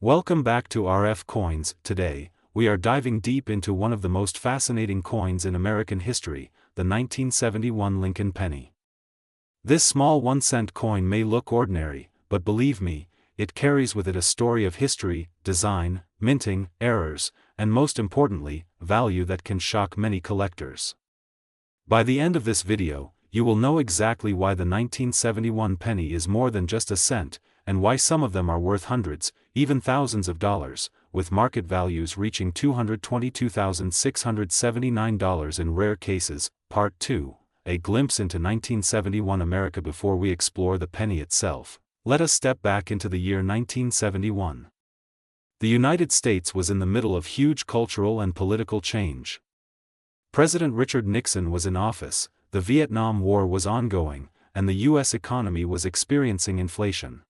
Welcome back to RF Coins. Today, we are diving deep into one of the most fascinating coins in American history, the 1971 Lincoln penny. This small 1-cent coin may look ordinary, but believe me, it carries with it a story of history, design, minting, errors, and most importantly, value that can shock many collectors. By the end of this video, you will know exactly why the 1971 penny is more than just a cent, and why some of them are worth hundreds, even thousands of dollars, with market values reaching $222,679 in rare cases. Part 2, a glimpse into 1971 America. Before we explore the penny itself, let us step back into the year 1971. The United States was in the middle of huge cultural and political change. President Richard Nixon was in office, the Vietnam War was ongoing, and the U.S. economy was experiencing inflation.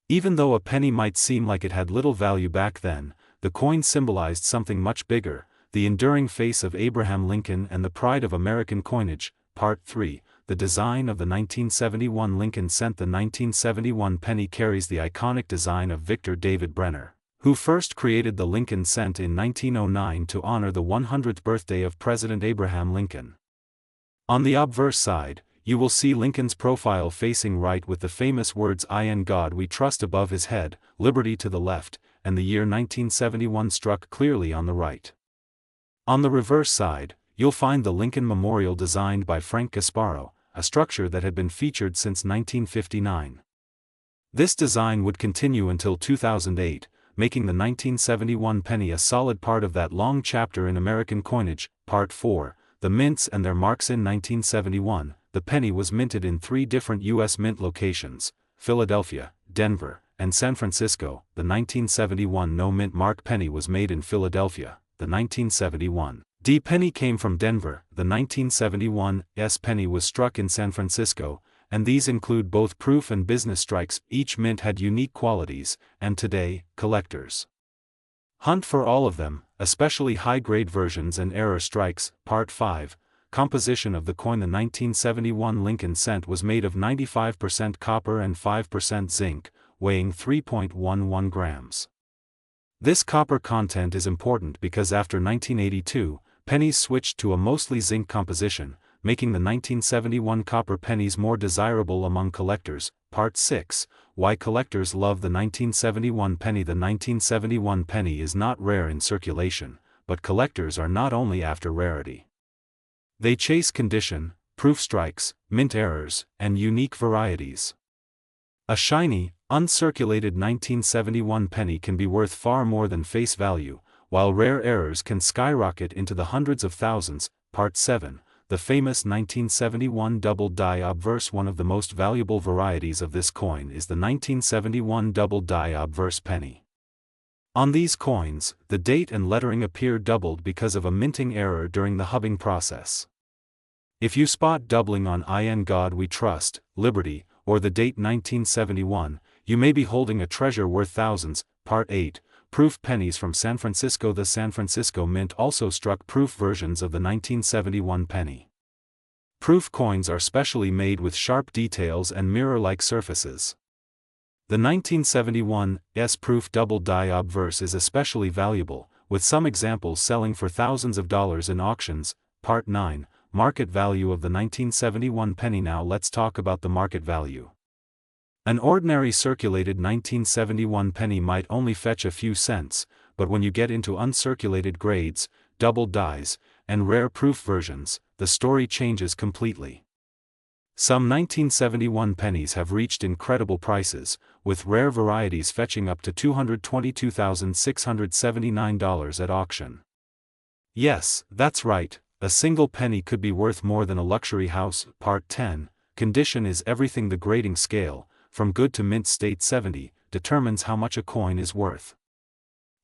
Even though a penny might seem like it had little value back then, the coin symbolized something much bigger: the enduring face of Abraham Lincoln and the pride of American coinage. Part 3, the design of the 1971 Lincoln cent. The 1971 penny carries the iconic design of Victor David Brenner, who first created the Lincoln cent in 1909 to honor the 100th birthday of President Abraham Lincoln. On the obverse side, you will see Lincoln's profile facing right with the famous words "In God We Trust" above his head, "Liberty" to the left, and the year 1971 struck clearly on the right. On the reverse side, you'll find the Lincoln Memorial designed by Frank Gasparo, a structure that had been featured since 1959. This design would continue until 2008, making the 1971 penny a solid part of that long chapter in American coinage. Part 4, the mints and their marks. In 1971, the penny was minted in 3 different U.S. mint locations: Philadelphia, Denver, and San Francisco. The 1971 no-mint mark penny was made in Philadelphia. The 1971 D penny came from Denver. The 1971 S penny was struck in San Francisco, and these include both proof and business strikes. Each mint had unique qualities, and today, collectors hunt for all of them, especially high-grade versions and error strikes. Part 5, composition of the coin. The 1971 Lincoln cent was made of 95% copper and 5% zinc, weighing 3.11 grams. This copper content is important because after 1982, pennies switched to a mostly zinc composition, making the 1971 copper pennies more desirable among collectors. Part 6, why collectors love the 1971 penny. The 1971 penny is not rare in circulation, but collectors are not only after rarity. They chase condition, proof strikes, mint errors, and unique varieties. A shiny, uncirculated 1971 penny can be worth far more than face value, while rare errors can skyrocket into the hundreds of thousands. Part 7, the famous 1971 double die obverse. One of the most valuable varieties of this coin is the 1971 double die obverse penny. On these coins, the date and lettering appear doubled because of a minting error during the hubbing process. If you spot doubling on "In God We Trust," "Liberty," or the date 1971, you may be holding a treasure worth thousands. Part 8, proof pennies from San Francisco. The San Francisco Mint also struck proof versions of the 1971 penny. Proof coins are specially made with sharp details and mirror-like surfaces. The 1971 S proof double die obverse is especially valuable, with some examples selling for thousands of dollars in auctions. Part 9, market value of the 1971 penny. Now let's talk about the market value. An ordinary circulated 1971 penny might only fetch a few cents, but when you get into uncirculated grades, double dies, and rare proof versions, the story changes completely. Some 1971 pennies have reached incredible prices, with rare varieties fetching up to $222,679 at auction. Yes, that's right, a single penny could be worth more than a luxury house. Part 10, condition is everything. The grading scale, from good to mint state 70, determines how much a coin is worth.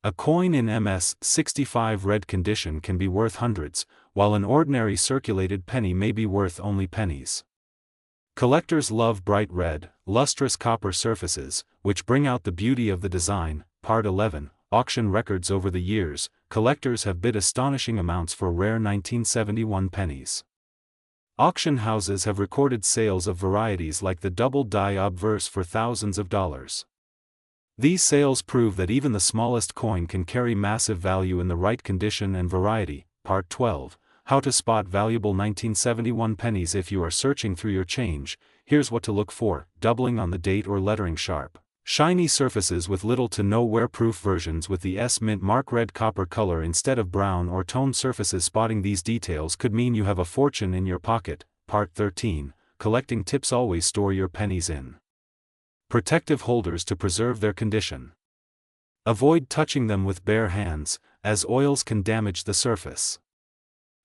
A coin in MS 65 red condition can be worth hundreds, while an ordinary circulated penny may be worth only pennies. Collectors love bright red, lustrous copper surfaces, which bring out the beauty of the design. Part 11, auction records. Over the years, collectors have bid astonishing amounts for rare 1971 pennies. Auction houses have recorded sales of varieties like the double die obverse for thousands of dollars. These sales prove that even the smallest coin can carry massive value in the right condition and variety. Part 12. How to spot valuable 1971 pennies. If you are searching through your change, here's what to look for: doubling on the date or lettering sharp. Shiny surfaces with little to no wear-proof versions with the S mint mark red copper color instead of brown or toned surfaces. Spotting these details could mean you have a fortune in your pocket. Part 13. Collecting tips. Always store your pennies in protective holders to preserve their condition. Avoid touching them with bare hands, as oils can damage the surface.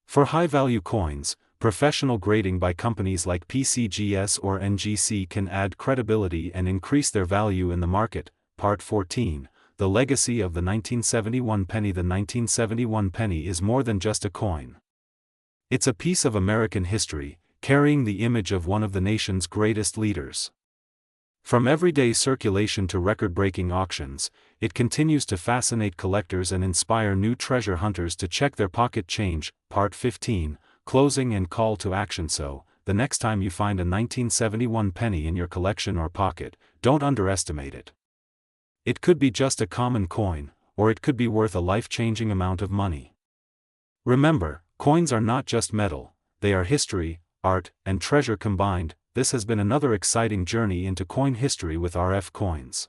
For high-value coins, professional grading by companies like PCGS or NGC can add credibility and increase their value in the market. Part 14. The legacy of the 1971 penny. The 1971 penny is more than just a coin. It's a piece of American history, carrying the image of one of the nation's greatest leaders. From everyday circulation to record-breaking auctions, it continues to fascinate collectors and inspire new treasure hunters to check their pocket change. Part 15. Closing and call to action. So, the next time you find a 1971 penny in your collection or pocket, don't underestimate it. It could be just a common coin, or it could be worth a life-changing amount of money. Remember, coins are not just metal, they are history, art, and treasure combined. This has been another exciting journey into coin history with RF Coins.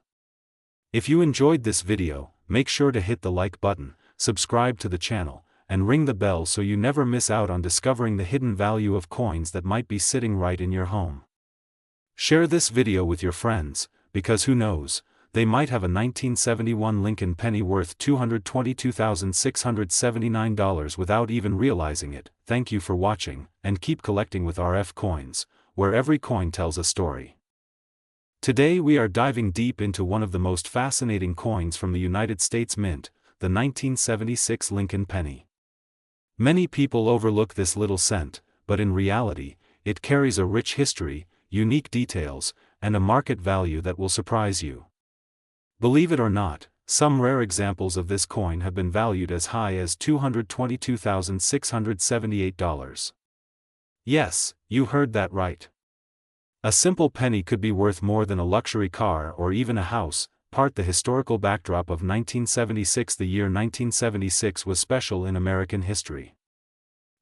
If you enjoyed this video, make sure to hit the like button, subscribe to the channel, and ring the bell so you never miss out on discovering the hidden value of coins that might be sitting right in your home. Share this video with your friends, because who knows, they might have a 1971 Lincoln penny worth $222,679 without even realizing it. Thank you for watching, and keep collecting with RF Coins, where every coin tells a story. Today we are diving deep into one of the most fascinating coins from the United States Mint, the 1976 Lincoln penny. Many people overlook this little cent, but in reality, it carries a rich history, unique details, and a market value that will surprise you. Believe it or not, some rare examples of this coin have been valued as high as $222,678. Yes, you heard that right. A simple penny could be worth more than a luxury car or even a house. Part the historical backdrop of 1976. The year 1976 was special in American history.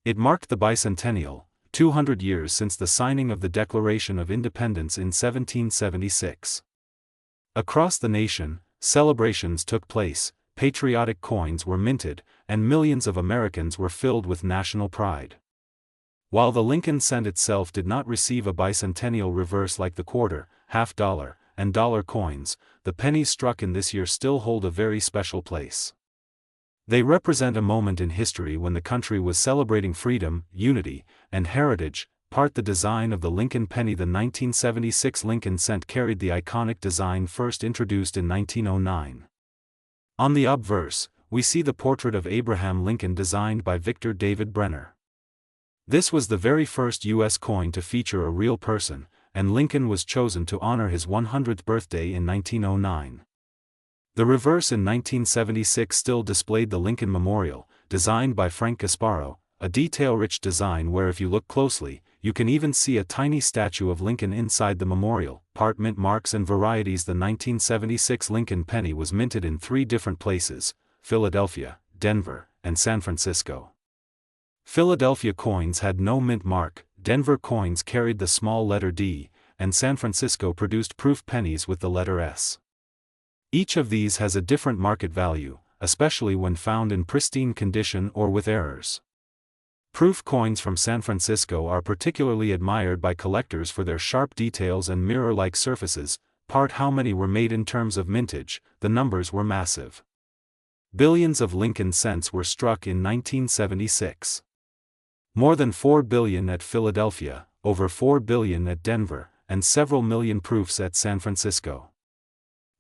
It marked the bicentennial, 200 years since the signing of the Declaration of Independence in 1776. Across the nation, celebrations took place, patriotic coins were minted, and millions of Americans were filled with national pride. While the Lincoln cent itself did not receive a bicentennial reverse like the quarter, half-dollar, and dollar coins, the pennies struck in this year still hold a very special place. They represent a moment in history when the country was celebrating freedom, unity, and heritage. Part the design of the Lincoln penny. The 1976 Lincoln cent carried the iconic design first introduced in 1909. On the obverse, we see the portrait of Abraham Lincoln designed by Victor David Brenner. This was the very first U.S. coin to feature a real person, and Lincoln was chosen to honor his 100th birthday in 1909. The reverse in 1976 still displayed the Lincoln Memorial, designed by Frank Gasparo, a detail-rich design where if you look closely, you can even see a tiny statue of Lincoln inside the memorial. Part mint marks and varieties. The 1976 Lincoln penny was minted in 3 different places: Philadelphia, Denver, and San Francisco. Philadelphia coins had no mint mark, Denver coins carried the small letter D, and San Francisco produced proof pennies with the letter S. Each of these has a different market value, especially when found in pristine condition or with errors. Proof coins from San Francisco are particularly admired by collectors for their sharp details and mirror-like surfaces. Part how many were made. In terms of mintage, the numbers were massive. Billions of Lincoln cents were struck in 1976. More than 4 billion at Philadelphia, over 4 billion at Denver, and several million proofs at San Francisco.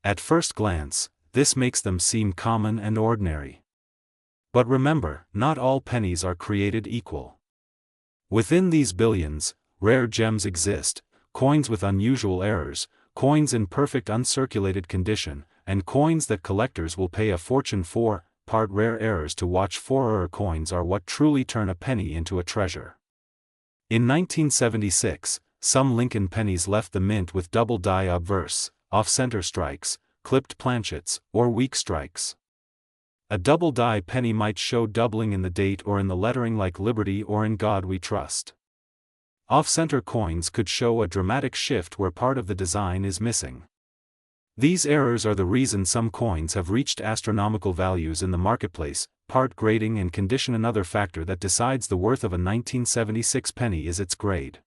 At first glance, this makes them seem common and ordinary. But remember, not all pennies are created equal. Within these billions, rare gems exist, coins with unusual errors, coins in perfect uncirculated condition, and coins that collectors will pay a fortune for. Part rare errors to watch for. Error coins are what truly turn a penny into a treasure. In 1976, some Lincoln pennies left the mint with double die obverse, off-center strikes, clipped planchets, or weak strikes. A double die penny might show doubling in the date or in the lettering like Liberty or In God We Trust. Off-center coins could show a dramatic shift where part of the design is missing. These errors are the reason some coins have reached astronomical values in the marketplace. Part grading and condition. Another factor that decides the worth of a 1976 penny is its grade.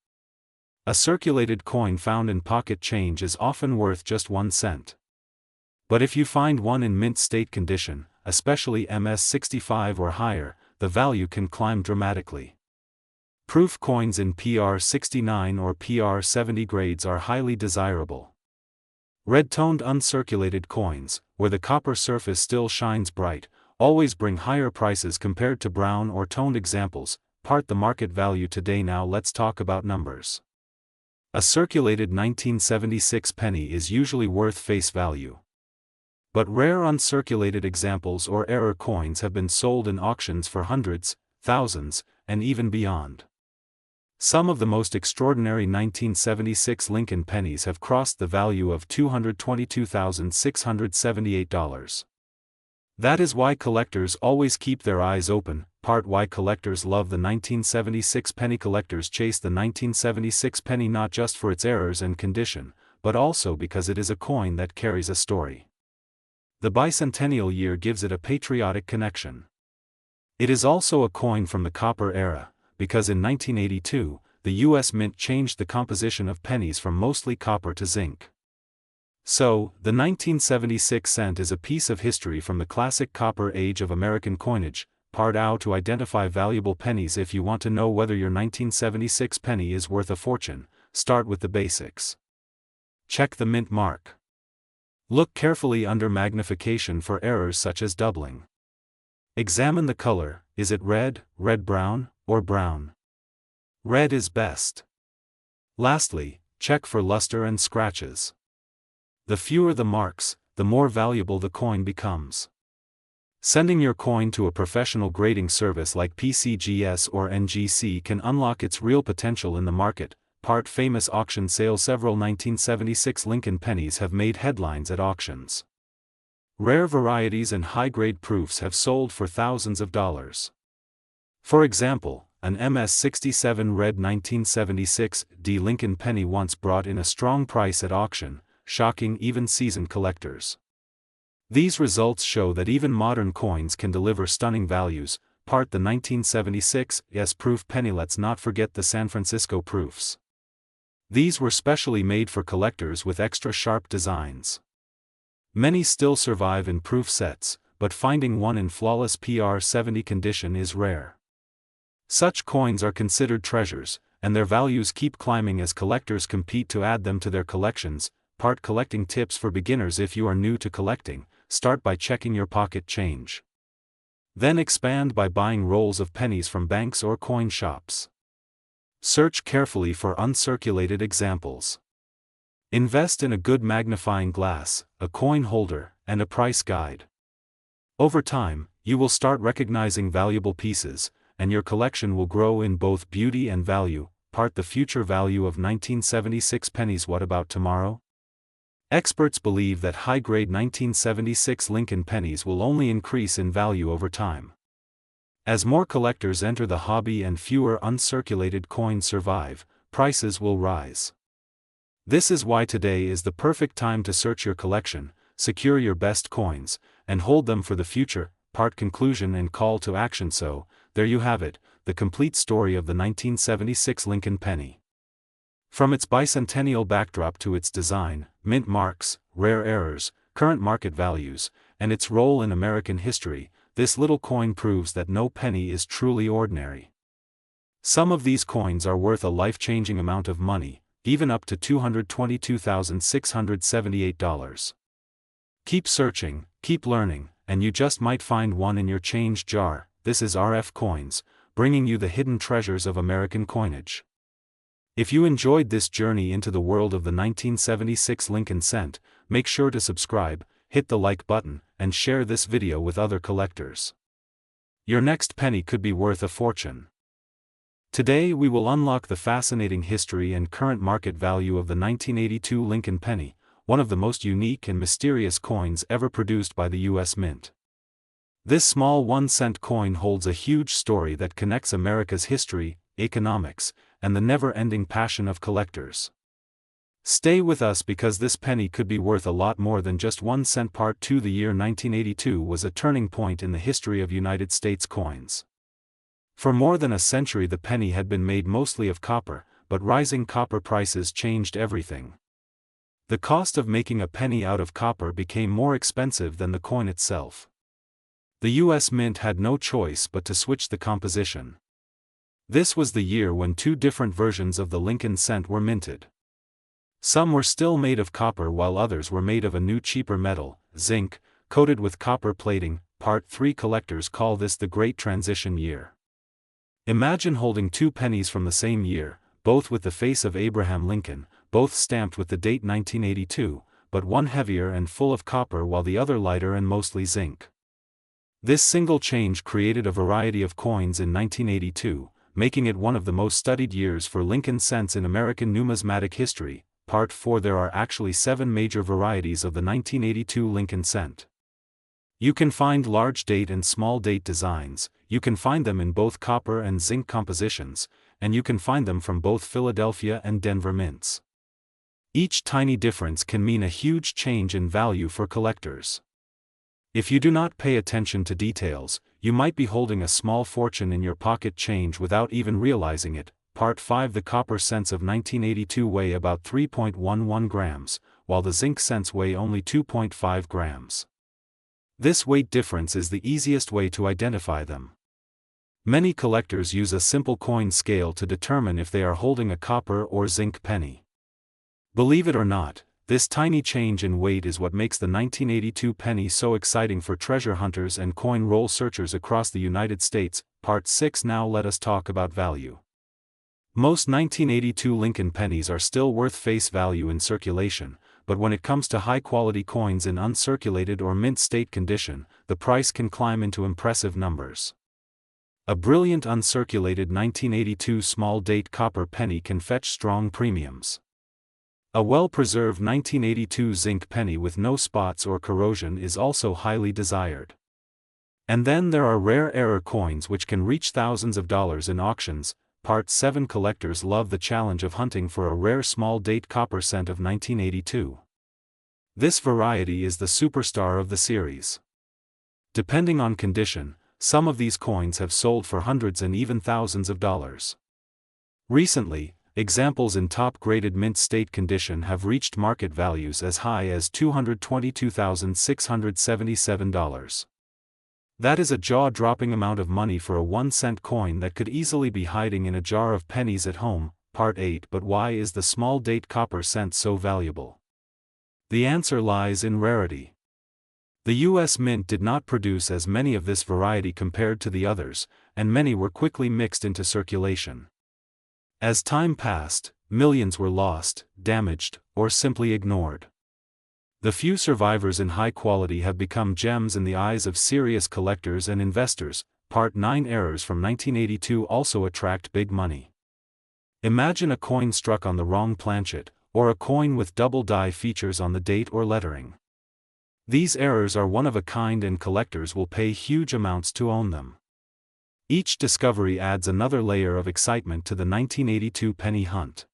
A circulated coin found in pocket change is often worth just 1 cent. But if you find one in mint state condition, especially MS65 or higher, the value can climb dramatically. Proof coins in PR69 or PR70 grades are highly desirable. Red-toned uncirculated coins, where the copper surface still shines bright, always bring higher prices compared to brown or toned examples. Part the market value today. Now let's talk about numbers. A circulated 1976 penny is usually worth face value. But rare uncirculated examples or error coins have been sold in auctions for hundreds, thousands, and even beyond. Some of the most extraordinary 1976 Lincoln pennies have crossed the value of $222,678. That is why collectors always keep their eyes open. Part why collectors love the 1976 penny. Collectors chase the 1976 penny not just for its errors and condition, but also because it is a coin that carries a story. The bicentennial year gives it a patriotic connection. It is also a coin from the copper era, because in 1982, the U.S. Mint changed the composition of pennies from mostly copper to zinc. So, the 1976 cent is a piece of history from the classic copper age of American coinage. Part how to identify valuable pennies. If you want to know whether your 1976 penny is worth a fortune, start with the basics. Check the mint mark. Look carefully under magnification for errors such as doubling. Examine the color. Is it red, red-brown, or brown? Red is best. Lastly, check for luster and scratches. The fewer the marks, the more valuable the coin becomes. Sending your coin to a professional grading service like PCGS or NGC can unlock its real potential in the market. Part famous auction sales. Several 1976 Lincoln pennies have made headlines at auctions. Rare varieties and high-grade proofs have sold for thousands of dollars. For example, an MS67 red 1976 D Lincoln penny once brought in a strong price at auction, shocking even seasoned collectors. These results show that even modern coins can deliver stunning values. Part the 1976 proof penny. Let's not forget the San Francisco proofs. These were specially made for collectors with extra sharp designs. Many still survive in proof sets, but finding one in flawless PR70 condition is rare. Such coins are considered treasures, and their values keep climbing as collectors compete to add them to their collections. Part collecting tips for beginners. If you are new to collecting, start by checking your pocket change. Then expand by buying rolls of pennies from banks or coin shops. Search carefully for uncirculated examples. Invest in a good magnifying glass, a coin holder, and a price guide. Over time, you will start recognizing valuable pieces, and your collection will grow in both beauty and value. Part the future value of 1976 pennies. What about tomorrow? Experts believe that high-grade 1976 Lincoln pennies will only increase in value over time. As more collectors enter the hobby and fewer uncirculated coins survive, prices will rise. This is why today is the perfect time to search your collection, secure your best coins, and hold them for the future. Part conclusion and call to action. So, there you have it, the complete story of the 1976 Lincoln penny. From its bicentennial backdrop to its design, mint marks, rare errors, current market values, and its role in American history, this little coin proves that no penny is truly ordinary. Some of these coins are worth a life-changing amount of money, even up to $222,678. Keep searching, keep learning, and you just might find one in your change jar. This is RF Coins, bringing you the hidden treasures of American coinage. If you enjoyed this journey into the world of the 1976 Lincoln cent, make sure to subscribe, hit the like button, and share this video with other collectors. Your next penny could be worth a fortune. Today we will unlock the fascinating history and current market value of the 1982 Lincoln penny, one of the most unique and mysterious coins ever produced by the U.S. Mint. This small 1-cent coin holds a huge story that connects America's history, economics, and the never-ending passion of collectors. Stay with us because this penny could be worth a lot more than just 1 cent. Part 2. The year 1982 was a turning point in the history of United States coins. For more than a century the penny had been made mostly of copper, but rising copper prices changed everything. The cost of making a penny out of copper became more expensive than the coin itself. The U.S. Mint had no choice but to switch the composition. This was the year when 2 different versions of the Lincoln cent were minted. Some were still made of copper while others were made of a new cheaper metal, zinc, coated with copper plating. Part 3. Collectors call this the Great Transition Year. Imagine holding 2 pennies from the same year, both with the face of Abraham Lincoln, both stamped with the date 1982, but one heavier and full of copper while the other lighter and mostly zinc. This single change created a variety of coins in 1982, making it one of the most studied years for Lincoln cents in American numismatic history. Part 4. There are actually 7 major varieties of the 1982 Lincoln cent. You can find large date and small date designs, you can find them in both copper and zinc compositions, and you can find them from both Philadelphia and Denver mints. Each tiny difference can mean a huge change in value for collectors. If you do not pay attention to details, you might be holding a small fortune in your pocket change without even realizing it. Part 5. The copper cents of 1982 weigh about 3.11 grams, while the zinc cents weigh only 2.5 grams. This weight difference is the easiest way to identify them. Many collectors use a simple coin scale to determine if they are holding a copper or zinc penny. Believe it or not, this tiny change in weight is what makes the 1982 penny so exciting for treasure hunters and coin roll searchers across the United States. Part 6. Now let us talk about value. Most 1982 Lincoln pennies are still worth face value in circulation, but when it comes to high-quality coins in uncirculated or mint state condition, the price can climb into impressive numbers. A brilliant uncirculated 1982 small-date copper penny can fetch strong premiums. A well-preserved 1982 zinc penny with no spots or corrosion is also highly desired. And then there are rare error coins which can reach thousands of dollars in auctions. Part 7. Collectors love the challenge of hunting for a rare small-date copper cent of 1982. This variety is the superstar of the series. Depending on condition, some of these coins have sold for hundreds and even thousands of dollars. Recently, examples in top-graded mint state condition have reached market values as high as $222,677. That is a jaw-dropping amount of money for a 1-cent coin that could easily be hiding in a jar of pennies at home. Part 8. But why is the small-date copper cent so valuable? The answer lies in rarity. The U.S. Mint did not produce as many of this variety compared to the others, and many were quickly mixed into circulation. As time passed, millions were lost, damaged, or simply ignored. The few survivors in high quality have become gems in the eyes of serious collectors and investors. Part 9. Errors from 1982 also attract big money. Imagine a coin struck on the wrong planchet, or a coin with double die features on the date or lettering. These errors are one of a kind and collectors will pay huge amounts to own them. Each discovery adds another layer of excitement to the 1982 penny hunt.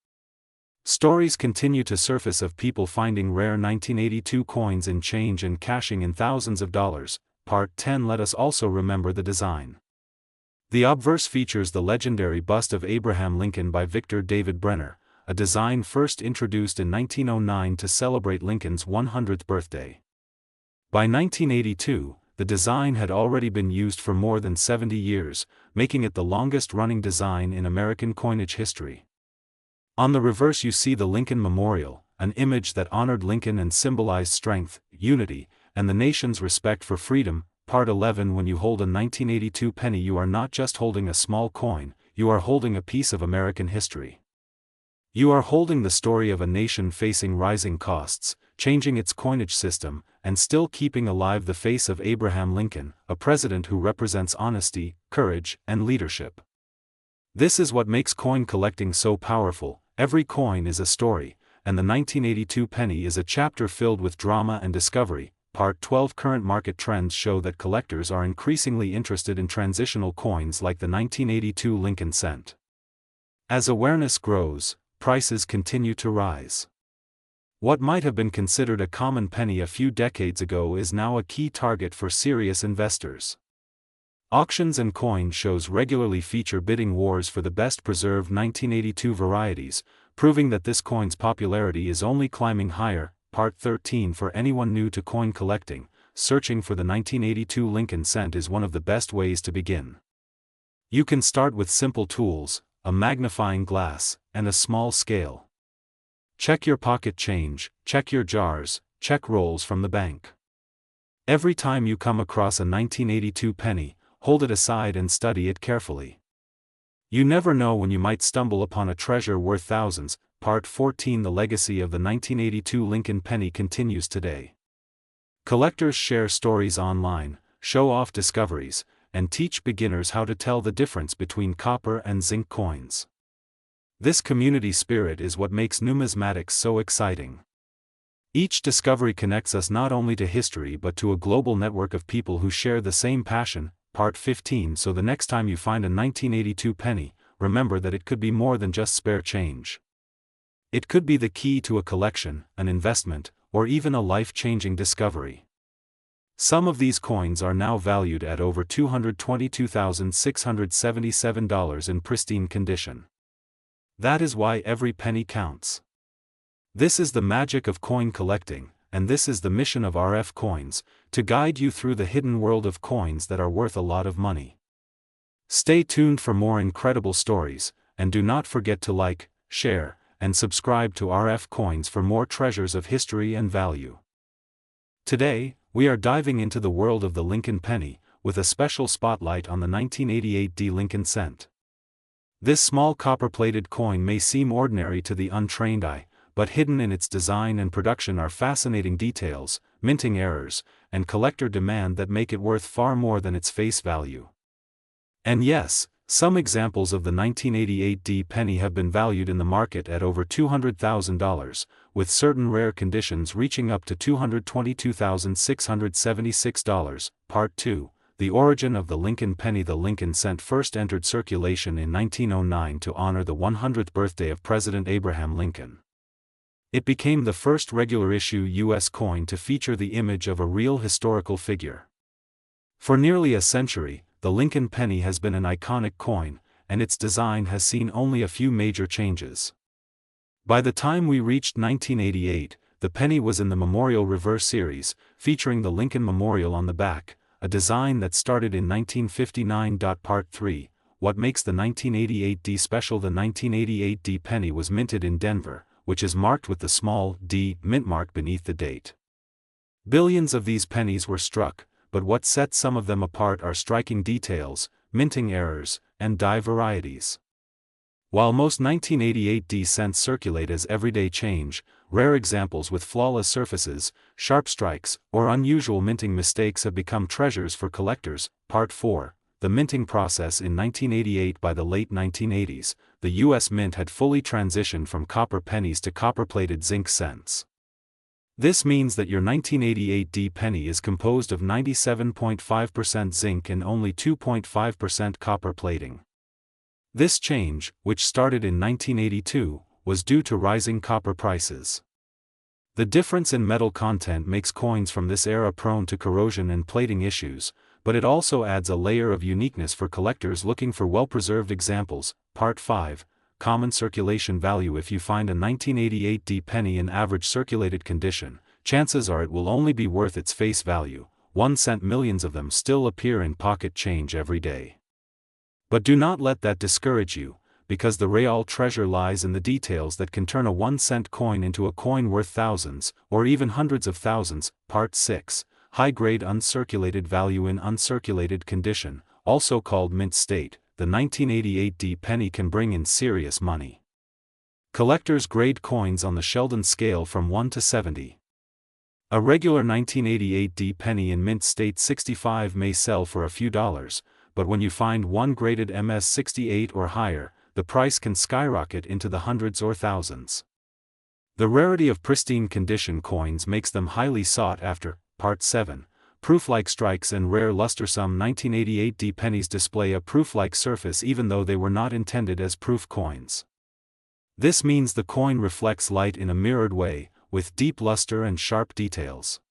Stories continue to surface of people finding rare 1982 coins in change and cashing in thousands of dollars. Part 10. Let us also remember the design. The obverse features the legendary bust of Abraham Lincoln by Victor David Brenner, a design first introduced in 1909 to celebrate Lincoln's 100th birthday. By 1982, the design had already been used for more than 70 years, making it the longest-running design in American coinage history. On the reverse you see the Lincoln Memorial, an image that honored Lincoln and symbolized strength, unity, and the nation's respect for freedom. Part 11. When you hold a 1982 penny you are not just holding a small coin, you are holding a piece of American history. You are holding the story of a nation facing rising costs, changing its coinage system, and still keeping alive the face of Abraham Lincoln, a president who represents honesty, courage, and leadership. This is what makes coin collecting so powerful. Every coin is a story, and the 1982 penny is a chapter filled with drama and discovery. Part 12 Current market trends show that collectors are increasingly interested in transitional coins like the 1982 Lincoln cent. As awareness grows, prices continue to rise. What might have been considered a common penny a few decades ago is now a key target for serious investors. Auctions and coin shows regularly feature bidding wars for the best-preserved 1982 varieties, proving that this coin's popularity is only climbing higher. Part 13 For anyone new to coin collecting, searching for the 1982 Lincoln cent is one of the best ways to begin. You can start with simple tools, a magnifying glass, and a small scale. Check your pocket change, check your jars, check rolls from the bank. Every time you come across a 1982 penny, hold it aside and study it carefully. You never know when you might stumble upon a treasure worth thousands. Part 14 The legacy of the 1982 Lincoln penny continues today. Collectors share stories online, show off discoveries, and teach beginners how to tell the difference between copper and zinc coins. This community spirit is what makes numismatics so exciting. Each discovery connects us not only to history but to a global network of people who share the same passion. Part 15 So the next time you find a 1982 penny, remember that it could be more than just spare change. It could be the key to a collection, an investment, or even a life-changing discovery. Some of these coins are now valued at over $222,677 in pristine condition. That is why every penny counts. This is the magic of coin collecting, and this is the mission of RF Coins, to guide you through the hidden world of coins that are worth a lot of money. Stay tuned for more incredible stories, and do not forget to like, share, and subscribe to RF Coins for more treasures of history and value. Today, we are diving into the world of the Lincoln penny, with a special spotlight on the 1988 Lincoln cent. This small copper-plated coin may seem ordinary to the untrained eye, but hidden in its design and production are fascinating details, minting errors, and collector demand that make it worth far more than its face value. And yes, some examples of the 1988 penny have been valued in the market at over $200,000, with certain rare conditions reaching up to $222,676. Part 2 The origin of the Lincoln penny. The Lincoln cent first entered circulation in 1909 to honor the 100th birthday of President Abraham Lincoln. It became the first regular-issue U.S. coin to feature the image of a real historical figure. For nearly a century, the Lincoln penny has been an iconic coin, and its design has seen only a few major changes. By the time we reached 1988, the penny was in the Memorial Reverse series, featuring the Lincoln Memorial on the back, a design that started in 1959. Part 3 What makes the 1988 special? The 1988 penny was minted in Denver, which is marked with the small d mint mark beneath the date. Billions of these pennies were struck, but what sets some of them apart are striking details, minting errors, and die varieties. While most 1988 cents circulate as everyday change, rare examples with flawless surfaces, sharp strikes, or unusual minting mistakes have become treasures for collectors. Part 4 The minting process. In 1988. By the late 1980s, the U.S. Mint had fully transitioned from copper pennies to copper-plated zinc cents. This means that your 1988 penny is composed of 97.5% zinc and only 2.5% copper plating. This change, which started in 1982, was due to rising copper prices. The difference in metal content makes coins from this era prone to corrosion and plating issues, but it also adds a layer of uniqueness for collectors looking for well-preserved examples. Part 5 Common circulation value. If you find a 1988 penny in average circulated condition, chances are it will only be worth its face value. 1 cent. Millions of them still appear in pocket change every day. But do not let that discourage you, because the real treasure lies in the details that can turn a 1-cent coin into a coin worth thousands, or even hundreds of thousands. Part 6 High-grade uncirculated value. In uncirculated condition, also called mint state, the 1988 penny can bring in serious money. Collectors grade coins on the Sheldon scale from 1 to 70. A regular 1988 penny in mint state 65 may sell for a few dollars, but when you find one graded MS 68 or higher, the price can skyrocket into the hundreds or thousands. The rarity of pristine condition coins makes them highly sought after. Part 7. Proof-like strikes and rare luster. Some 1988 pennies display a proof-like surface even though they were not intended as proof coins. This means the coin reflects light in a mirrored way, with deep luster and sharp details.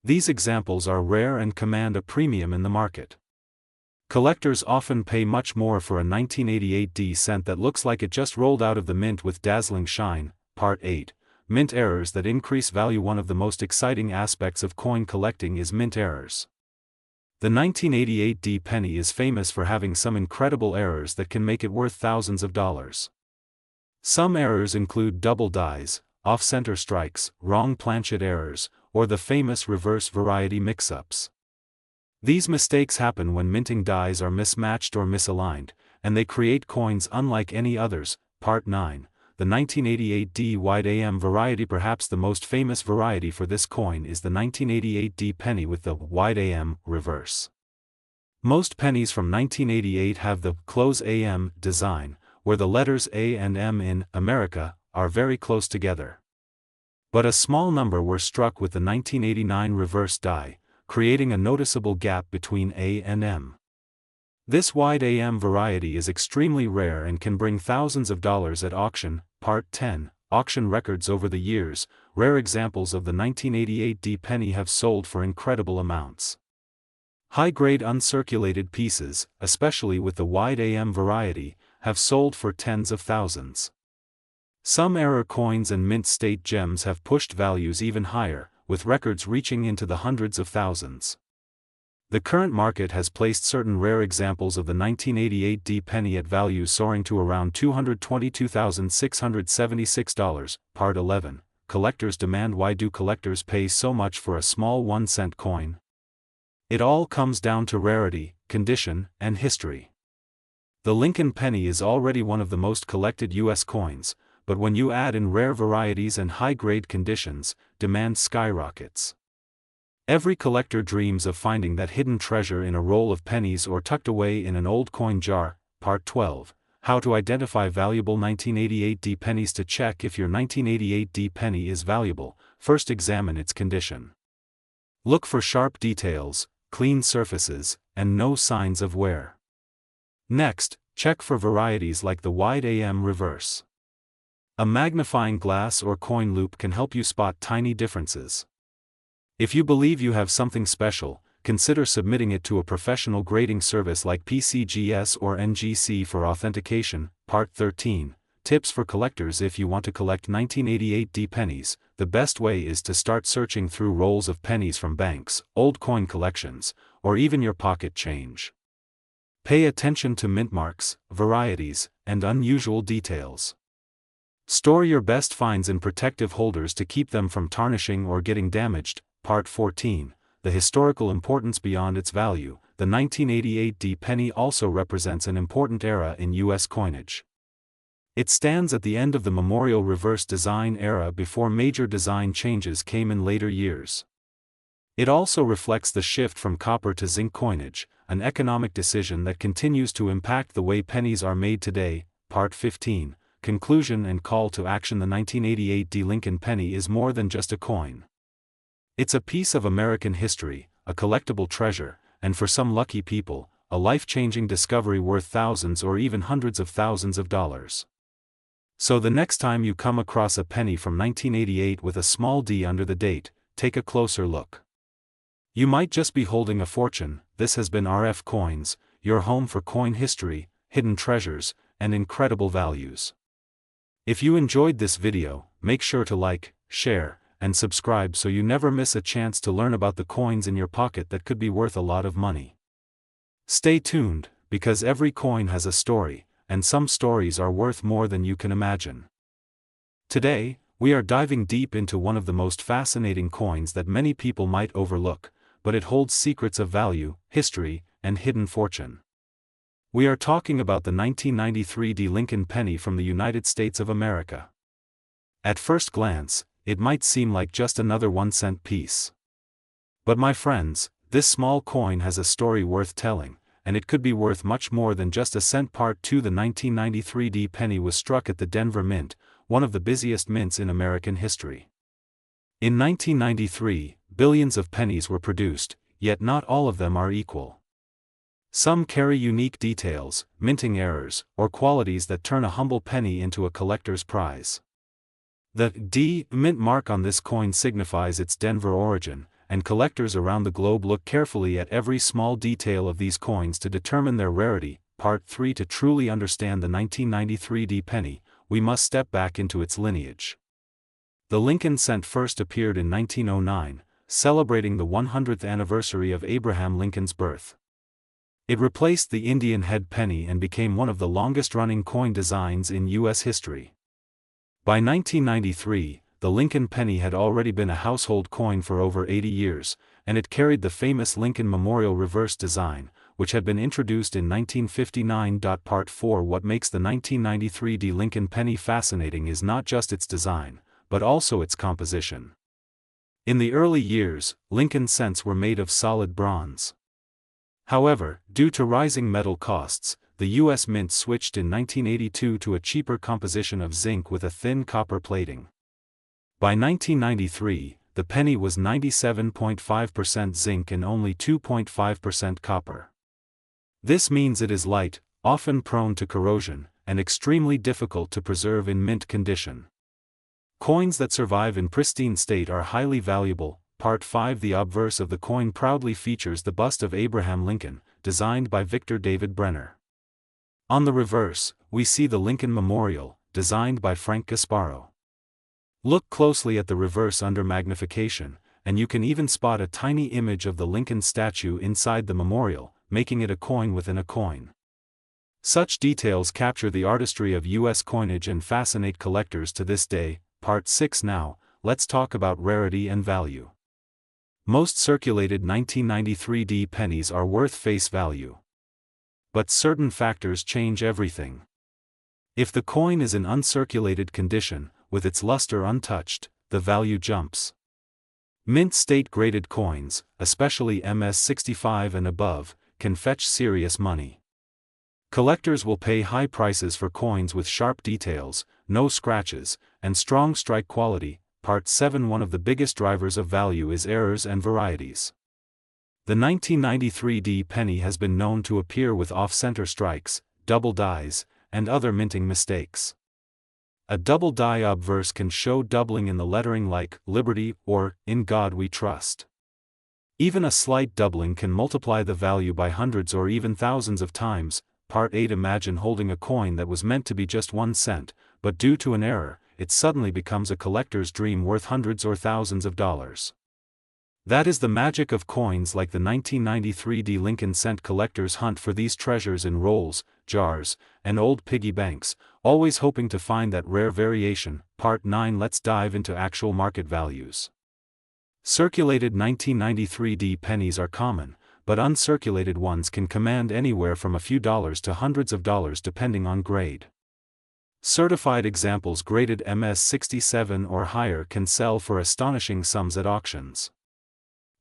These examples are rare and command a premium in the market. Collectors often pay much more for a 1988 cent that looks like it just rolled out of the mint with dazzling shine. Part 8. Mint errors that increase value. One of the most exciting aspects of coin collecting is mint errors. The 1988 penny is famous for having some incredible errors that can make it worth thousands of dollars. Some errors include double dies, off-center strikes, wrong planchet errors, or the famous reverse variety mix-ups. These mistakes happen when minting dies are mismatched or misaligned, and they create coins unlike any others. Part 9. The 1988 wide AM variety. Perhaps the most famous variety for this coin is the 1988 penny with the wide AM reverse. Most pennies from 1988 have the close AM design, where the letters A and M in America are very close together. But a small number were struck with the 1989 reverse die, creating a noticeable gap between A and M. This wide AM variety is extremely rare and can bring thousands of dollars at auction. Part 10. Auction records. Over the years, rare examples of the 1988 penny have sold for incredible amounts. High-grade uncirculated pieces, especially with the wide AM variety, have sold for tens of thousands. Some error coins and mint state gems have pushed values even higher, with records reaching into the hundreds of thousands. The current market has placed certain rare examples of the 1988 penny at values soaring to around $222,676. Part 11. Collectors' demand. Why do collectors pay so much for a small 1-cent coin? It all comes down to rarity, condition, and history. The Lincoln penny is already one of the most collected U.S. coins, but when you add in rare varieties and high-grade conditions, demand skyrockets. Every collector dreams of finding that hidden treasure in a roll of pennies or tucked away in an old coin jar. Part 12. How to identify valuable 1988 pennies. To check if your 1988 penny is valuable, first examine its condition. Look for sharp details, clean surfaces, and no signs of wear. Next, check for varieties like the wide AM reverse. A magnifying glass or coin loop can help you spot tiny differences. If you believe you have something special, consider submitting it to a professional grading service like PCGS or NGC for authentication. Part 13. Tips for collectors. If you want to collect 1988 pennies, the best way is to start searching through rolls of pennies from banks, old coin collections, or even your pocket change. Pay attention to mint marks, varieties, and unusual details. Store your best finds in protective holders to keep them from tarnishing or getting damaged. Part 14. The historical importance. Beyond its value, the 1988 penny also represents an important era in U.S. coinage. It stands at the end of the memorial reverse design era before major design changes came in later years. It also reflects the shift from copper to zinc coinage, an economic decision that continues to impact the way pennies are made today. Part 15. Conclusion and call to action. The 1988 Lincoln penny is more than just a coin. It's a piece of American history, a collectible treasure, and for some lucky people, a life-changing discovery worth thousands or even hundreds of thousands of dollars. So the next time you come across a penny from 1988 with a small d under the date, take a closer look. You might just be holding a fortune. This has been RF Coins, your home for coin history, hidden treasures, and incredible values. If you enjoyed this video, make sure to like, share, and subscribe so you never miss a chance to learn about the coins in your pocket that could be worth a lot of money. Stay tuned, because every coin has a story, and some stories are worth more than you can imagine. Today, we are diving deep into one of the most fascinating coins that many people might overlook, but it holds secrets of value, history, and hidden fortune. We are talking about the 1993 Lincoln penny from the United States of America. At first glance, it might seem like just another 1-cent piece. But my friends, this small coin has a story worth telling, and it could be worth much more than just a cent. Part 2. The 1993 penny was struck at the Denver Mint, one of the busiest mints in American history. In 1993, billions of pennies were produced, yet not all of them are equal. Some carry unique details, minting errors, or qualities that turn a humble penny into a collector's prize. The D mint mark on this coin signifies its Denver origin, and collectors around the globe look carefully at every small detail of these coins to determine their rarity. Part 3. To truly understand the 1993 D penny, we must step back into its lineage. The Lincoln cent first appeared in 1909, celebrating the 100th anniversary of Abraham Lincoln's birth. It replaced the Indian head penny and became one of the longest-running coin designs in U.S. history. By 1993, the Lincoln penny had already been a household coin for over 80 years, and it carried the famous Lincoln Memorial reverse design, which had been introduced in 1959. Part 4. What makes the 1993 D Lincoln penny fascinating is not just its design, but also its composition. In the early years, Lincoln cents were made of solid bronze. However, due to rising metal costs, the U.S. Mint switched in 1982 to a cheaper composition of zinc with a thin copper plating. By 1993, the penny was 97.5% zinc and only 2.5% copper. This means it is light, often prone to corrosion, and extremely difficult to preserve in mint condition. Coins that survive in pristine state are highly valuable. Part 5. The obverse of the coin proudly features the bust of Abraham Lincoln, designed by Victor David Brenner. On the reverse, we see the Lincoln Memorial, designed by Frank Gasparo. Look closely at the reverse under magnification, and you can even spot a tiny image of the Lincoln statue inside the memorial, making it a coin within a coin. Such details capture the artistry of U.S. coinage and fascinate collectors to this day. Part 6. Now, let's talk about rarity and value. Most circulated 1993 D pennies are worth face value. But certain factors change everything. If the coin is in uncirculated condition, with its luster untouched, the value jumps. Mint state-graded coins, especially MS-65 and above, can fetch serious money. Collectors will pay high prices for coins with sharp details, no scratches, and strong strike quality. Part 7. One of the biggest drivers of value is errors and varieties. The 1993 D penny has been known to appear with off-center strikes, double dies, and other minting mistakes. A double die obverse can show doubling in the lettering like Liberty or In God We Trust. Even a slight doubling can multiply the value by hundreds or even thousands of times. Part 8. Imagine holding a coin that was meant to be just 1 cent, but due to an error, it suddenly becomes a collector's dream worth hundreds or thousands of dollars. That is the magic of coins like the 1993 D Lincoln cent. Collectors hunt for these treasures in rolls, jars, and old piggy banks, always hoping to find that rare variation. Part 9. Let's dive into actual market values. Circulated 1993 D pennies are common, but uncirculated ones can command anywhere from a few dollars to hundreds of dollars depending on grade. Certified examples graded MS-67 or higher can sell for astonishing sums at auctions.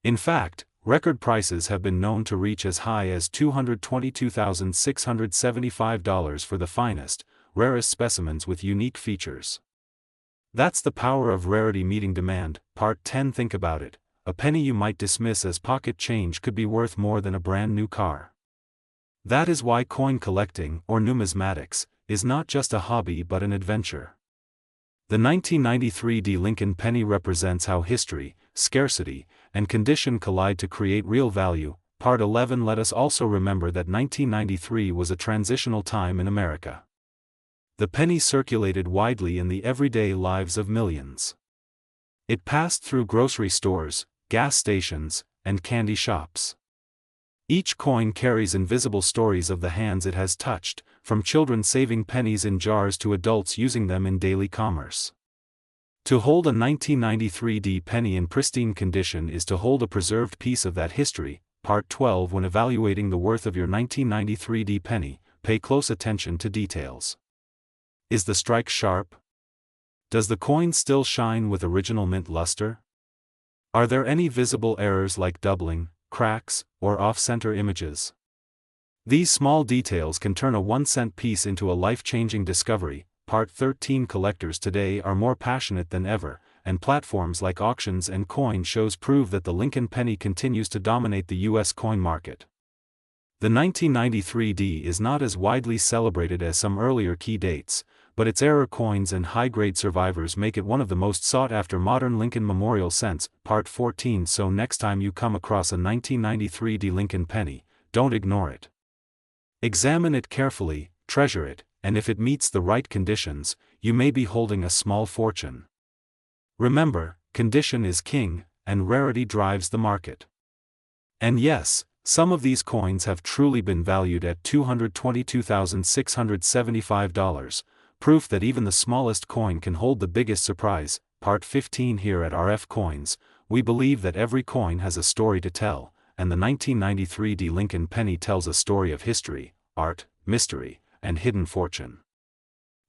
In fact, record prices have been known to reach as high as $222,675 for the finest, rarest specimens with unique features. That's the power of rarity meeting demand. Part 10. Think about it. A penny you might dismiss as pocket change could be worth more than a brand new car. That is why coin collecting, or numismatics, is not just a hobby but an adventure. The 1993 D Lincoln penny represents how history, scarcity, and condition collide to create real value. Part 11. Let us also remember that 1993 was a transitional time in America. The penny circulated widely in the everyday lives of millions. It passed through grocery stores, gas stations, and candy shops. Each coin carries invisible stories of the hands it has touched, from children saving pennies in jars to adults using them in daily commerce. To hold a 1993 D penny in pristine condition is to hold a preserved piece of that history. Part 12. When evaluating the worth of your 1993 D penny, pay close attention to details. Is the strike sharp? Does the coin still shine with original mint luster? Are there any visible errors like doubling, cracks, or off-center images? These small details can turn a 1-cent piece into a life-changing discovery. Part 13. Collectors today are more passionate than ever, and platforms like auctions and coin shows prove that the Lincoln penny continues to dominate the U.S. coin market. The 1993 D is not as widely celebrated as some earlier key dates, but its error coins and high-grade survivors make it one of the most sought-after modern Lincoln memorial cents. Part 14. So next time you come across a 1993 D Lincoln penny, don't ignore it. Examine it carefully, treasure it, and if it meets the right conditions, you may be holding a small fortune. Remember, condition is king, and rarity drives the market. And yes, some of these coins have truly been valued at $222,675, proof that even the smallest coin can hold the biggest surprise. Part 15. Here at RF Coins, we believe that every coin has a story to tell, and the 1993 D Lincoln penny tells a story of history, art, mystery, and hidden fortune.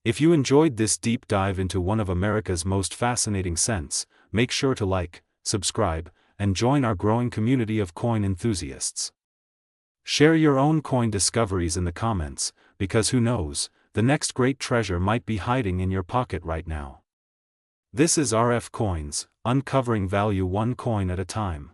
If you enjoyed this deep dive into one of America's most fascinating cents, make sure to like, subscribe, and join our growing community of coin enthusiasts. Share your own coin discoveries in the comments, because who knows, the next great treasure might be hiding in your pocket right now. This is RF Coins, uncovering value one coin at a time.